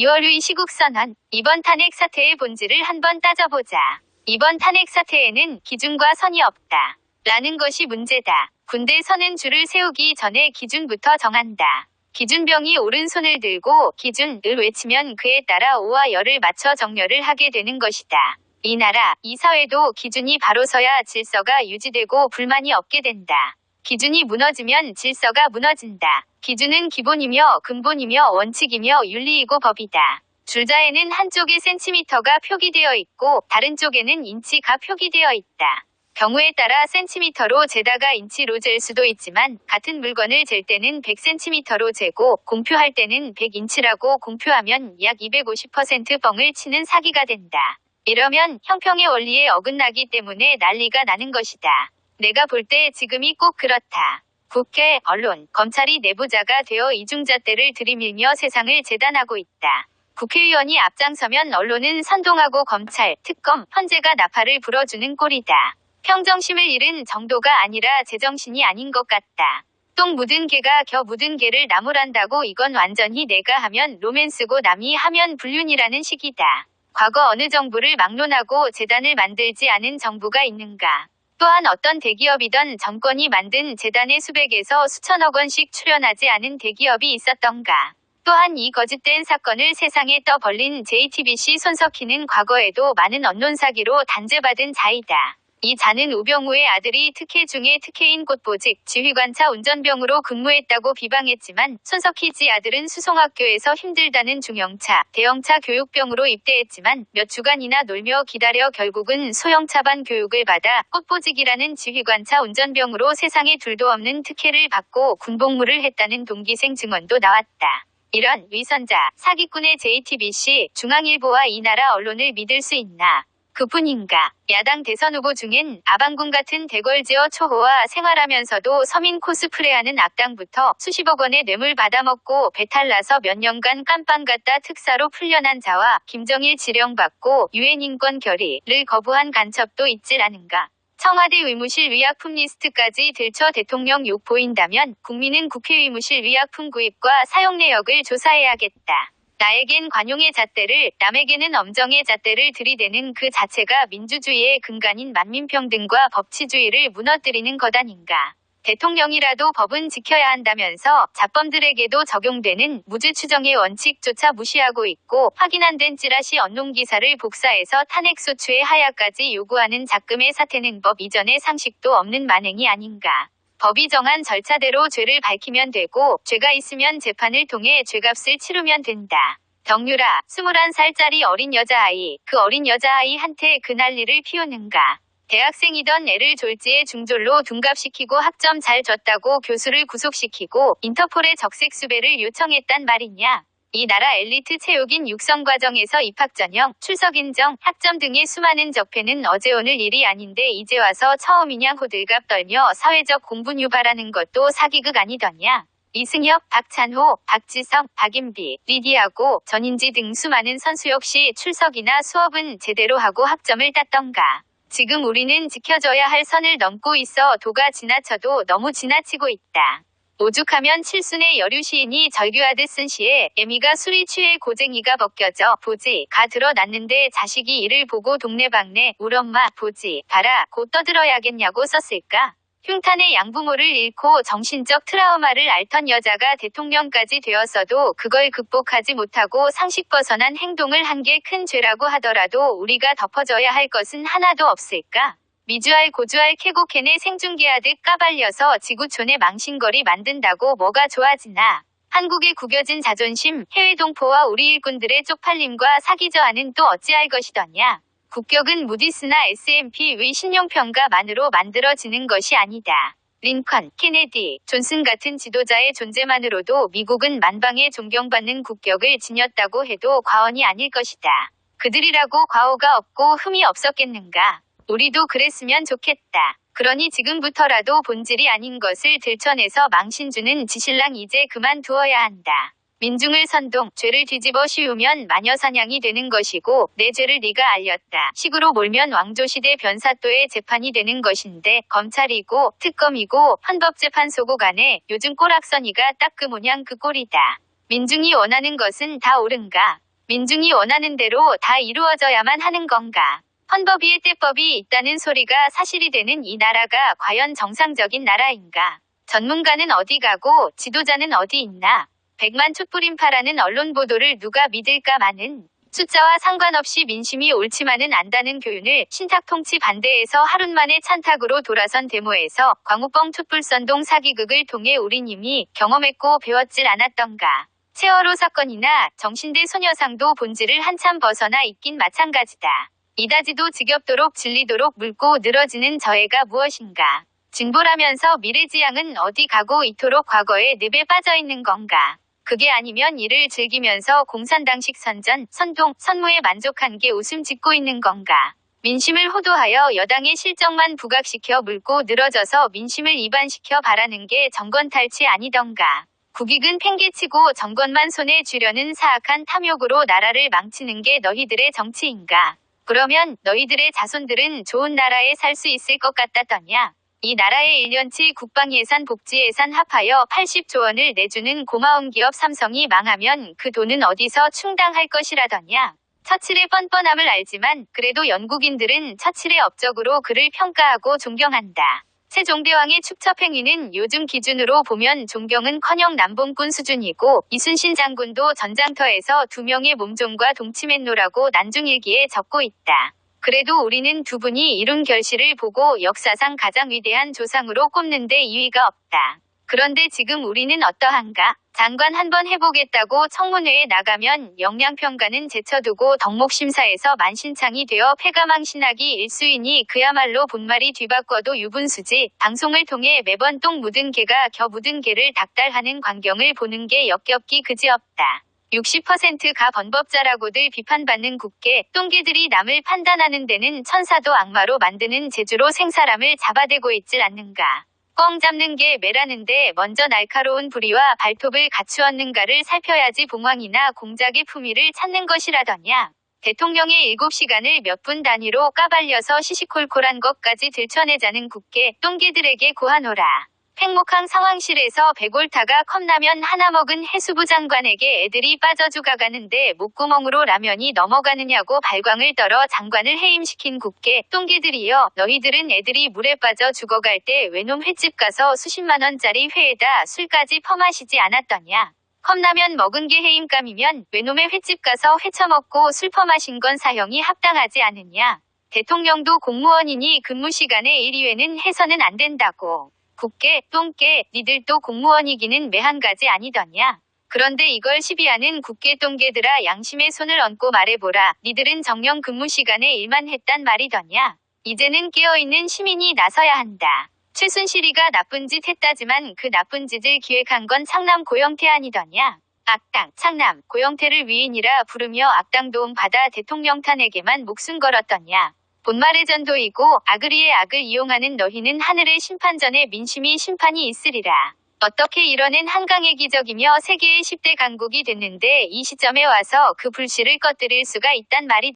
이월의 시국선언. 이번 탄핵 사태의 본질을 한번 따져보자. 이번 탄핵 사태에는 기준과 선이 없다. 라는 것이 문제다. 군대 선은 줄을 세우기 전에 기준부터 정한다. 기준병이 오른손을 들고 기준을 외치면 그에 따라 오와 열을 맞춰 정렬을 하게 되는 것이다. 이 나라, 이 사회도 기준이 바로 서야 질서가 유지되고 불만이 없게 된다. 기준이 무너지면 질서가 무너진다. 기준은 기본이며 근본이며 원칙이며 윤리이고 법이다. 줄자에는 한쪽에 센티미터가 표기되어 있고 다른 쪽에는 인치가 표기되어 있다. 경우에 따라 센티미터로 재다가 인치로 잴 수도 있지만 같은 물건을 잴 때는 100cm로 재고 공표할 때는 100인치라고 공표하면 약 250% 뻥을 치는 사기가 된다. 이러면 형평의 원리에 어긋나기 때문에 난리가 나는 것이다. 내가 볼 때 지금이 꼭 그렇다. 국회, 언론, 검찰이 내부자가 되어 이중잣대를 들이밀며 세상을 재단하고 있다. 국회의원이 앞장서면 언론은 선동하고 검찰, 특검, 헌재가 나팔을 불어주는 꼴이다. 평정심을 잃은 정도가 아니라 제정신이 아닌 것 같다. 똥 묻은 개가 겨 묻은 개를 나무란다고 이건 완전히 내가 하면 로맨스고 남이 하면 불륜이라는 식이다. 과거 어느 정부를 막론하고 재단을 만들지 않은 정부가 있는가. 또한 어떤 대기업이던 정권이 만든 재단에 수백에서 수천억 원씩 출연하지 않은 대기업이 있었던가. 또한 이 거짓된 사건을 세상에 떠벌린 JTBC 손석희는 과거에도 많은 언론 사기로 단죄받은 자이다. 이 자는 우병우의 아들이 특혜 중에 특혜인 꽃보직 지휘관차 운전병으로 근무했다고 비방했지만 손석희 지 아들은 수송학교에서 힘들다는 중형차, 대형차 교육병으로 입대했지만 몇 주간이나 놀며 기다려 결국은 소형차반 교육을 받아 꽃보직이라는 지휘관차 운전병으로 세상에 둘도 없는 특혜를 받고 군복무를 했다는 동기생 증언도 나왔다. 이런 위선자, 사기꾼의 JTBC, 중앙일보와 이 나라 언론을 믿을 수 있나? 그뿐인가. 야당 대선 후보 중엔 아방궁 같은 대궐지어 초호화 생활하면서도 서민 코스프레하는 악당부터 수십억 원의 뇌물 받아먹고 배탈나서 몇 년간 깜빵 갔다 특사로 풀려난 자와 김정일 지령받고 유엔 인권 결의를 거부한 간첩도 있질 않은가. 청와대 의무실 위약품 리스트까지 들춰 대통령 욕 보인다면 국민은 국회 의무실 위약품 구입과 사용 내역을 조사해야겠다. 나에겐 관용의 잣대를, 남에게는 엄정의 잣대를 들이대는 그 자체가 민주주의의 근간인 만민평등과 법치주의를 무너뜨리는 것 아닌가. 대통령이라도 법은 지켜야 한다면서 자범들에게도 적용되는 무죄추정의 원칙조차 무시하고 있고 확인 안 된 찌라시 언론기사를 복사해서 탄핵소추의 하야까지 요구하는 작금의 사태는 법 이전의 상식도 없는 만행이 아닌가. 법이 정한 절차대로 죄를 밝히면 되고 죄가 있으면 재판을 통해 죄값을 치르면 된다. 덕유라, 21살짜리 어린 여자아이, 그 어린 여자아이한테 그 난리를 피우는가. 대학생이던 애를 졸지에 중졸로 둔갑시키고 학점 잘 줬다고 교수를 구속시키고 인터폴에 적색 수배를 요청했단 말이냐. 이 나라 엘리트 체육인 육성 과정에서 입학 전형, 출석 인정, 학점 등의 수많은 적폐는 어제 오늘 일이 아닌데 이제 와서 처음이냐 호들갑 떨며 사회적 공분 유발하는 것도 사기극 아니더냐. 이승엽, 박찬호, 박지성, 박인비, 리디아고, 전인지 등 수많은 선수 역시 출석이나 수업은 제대로 하고 학점을 땄던가. 지금 우리는 지켜줘야 할 선을 넘고 있어 도가 지나쳐도 너무 지나치고 있다. 오죽하면 칠순의 여류 시인이 절규하듯 쓴 시에 애미가 술이 취해 고쟁이가 벗겨져 보지가 드러났는데 자식이 이를 보고 동네방네 울엄마 보지 봐라 곧 떠들어야겠냐고 썼을까. 흉탄의 양부모를 잃고 정신적 트라우마를 앓던 여자가 대통령까지 되었어도 그걸 극복하지 못하고 상식 벗어난 행동을 한 게 큰 죄라고 하더라도 우리가 덮어줘야 할 것은 하나도 없을까? 미주알 고주알 캐고 캔에 생중계하듯 까발려서 지구촌에 망신거리 만든다고 뭐가 좋아지나. 한국의 구겨진 자존심, 해외 동포와 우리 일꾼들의 쪽팔림과 사기저하는 또 어찌할 것이더냐. 국격은 무디스나 S&P의 신용평가만으로 만들어지는 것이 아니다. 린컨, 케네디, 존슨 같은 지도자의 존재만으로도 미국은 만방에 존경받는 국격을 지녔다고 해도 과언이 아닐 것이다. 그들이라고 과오가 없고 흠이 없었겠는가. 우리도 그랬으면 좋겠다. 그러니 지금부터라도 본질이 아닌 것을 들춰내서 망신 주는 지신랑 이제 그만두어야 한다. 민중을 선동, 죄를 뒤집어 씌우면 마녀사냥이 되는 것이고 내 죄를 네가 알렸다 식으로 몰면 왕조시대 변사또의 재판이 되는 것인데 검찰이고 특검이고 헌법재판소고 간에 요즘 꼬락서니가 딱 그 모양 그 꼴이다. 민중이 원하는 것은 다 옳은가? 민중이 원하는 대로 다 이루어져야만 하는 건가? 헌법 위에 때법이 있다는 소리가 사실이 되는 이 나라가 과연 정상적인 나라인가? 전문가는 어디 가고 지도자는 어디 있나? 100만 촛불 인파라는 언론 보도를 누가 믿을까? 많은 숫자와 상관없이 민심이 옳지만은 않다는 교훈을 신탁통치 반대에서 하룻만에 찬탁으로 돌아선 데모에서 광우병 촛불선동 사기극을 통해 우린 이미 경험했고 배웠질 않았던가. 세월호 사건이나 정신대 소녀상도 본질을 한참 벗어나 있긴 마찬가지다. 이다지도 지겹도록 질리도록 묽고 늘어지는 저해가 무엇인가. 진보라면서 미래지향은 어디 가고 이토록 과거에 늪에 빠져있는 건가. 그게 아니면 이를 즐기면서 공산당식 선전, 선동, 선무에 만족한 게 웃음 짓고 있는 건가. 민심을 호도하여 여당의 실정만 부각시켜 묽고 늘어져서 민심을 이반시켜 바라는 게 정권 탈취 아니던가. 국익은 팽개치고 정권만 손에 쥐려는 사악한 탐욕으로 나라를 망치는 게 너희들의 정치인가. 그러면 너희들의 자손들은 좋은 나라에 살 수 있을 것 같다더냐. 이 나라의 1년치 국방예산 복지예산 합하여 80조 원을 내주는 고마운 기업 삼성이 망하면 그 돈은 어디서 충당할 것이라더냐. 처칠의 뻔뻔함을 알지만 그래도 영국인들은 처칠의 업적으로 그를 평가하고 존경한다. 세종대왕의 축첩행위는 요즘 기준으로 보면 존경은커녕 남봉꾼 수준이고 이순신 장군도 전장터에서 2명의 몸종과 동치맨노라고 난중일기에 적고 있다. 그래도 우리는 두 분이 이룬 결실을 보고 역사상 가장 위대한 조상으로 꼽는데 이의가 없다. 그런데 지금 우리는 어떠한가? 장관 한번 해보겠다고 청문회에 나가면 역량평가는 제쳐두고 덕목심사에서 만신창이 되어 패가망신하기 일수이니 그야말로 본말이 뒤바꿔도 유분수지. 방송을 통해 매번 똥 묻은 개가 겨 묻은 개를 닥달하는 광경을 보는 게 역겹기 그지없다. 60%가 번법자라고들 비판받는 국회 똥개들이 남을 판단하는 데는 천사도 악마로 만드는 재주로 생사람을 잡아대고 있질 않는가. 뻥 잡는 게 매라는데 먼저 날카로운 부리와 발톱을 갖추었는가를 살펴야지 봉황이나 공작의 품위를 찾는 것이라더냐. 대통령의 7시간을 몇 분 단위로 까발려서 시시콜콜한 것까지 들춰내자는 국회 똥개들에게 고하노라. 팽목항 상황실에서 백올타가 컵라면 하나 먹은 해수부 장관에게 애들이 빠져 죽어가는데 목구멍으로 라면이 넘어가느냐고 발광을 떨어 장관을 해임시킨 국회 똥개들이여. 너희들은 애들이 물에 빠져 죽어갈 때 외놈 횟집 가서 수십만 원짜리 회에다 술까지 퍼마시지 않았더냐. 컵라면 먹은 게 해임감이면 외놈의 횟집 가서 회 처먹고 술 퍼마신 건 사형이 합당하지 않느냐. 대통령도 공무원이니 근무시간에 1위회는 해서는 안 된다고. 국회, 똥개, 니들도 공무원이기는 매한가지 아니더냐. 그런데 이걸 시비하는 국회 똥개들아 양심의 손을 얹고 말해보라. 니들은 정령 근무시간에 일만 했단 말이더냐. 이제는 깨어있는 시민이 나서야 한다. 최순실이가 나쁜 짓 했다지만 그 나쁜 짓을 기획한 건 창남 고영태 아니더냐. 악당, 창남, 고영태를 위인이라 부르며 악당 도움 받아 대통령 탄핵에만 목숨 걸었더냐. 본말의 전도이고 악의리의 악을 이용하는 너희는 하늘의 심판전에 민심이 심판이 있으리라. 어떻게 이뤄낸 한강의 기적이며 세계의 10대 강국이 됐는데 이 시점에 와서 그 불씨를 꺼뜨릴 수가 있단 말이다.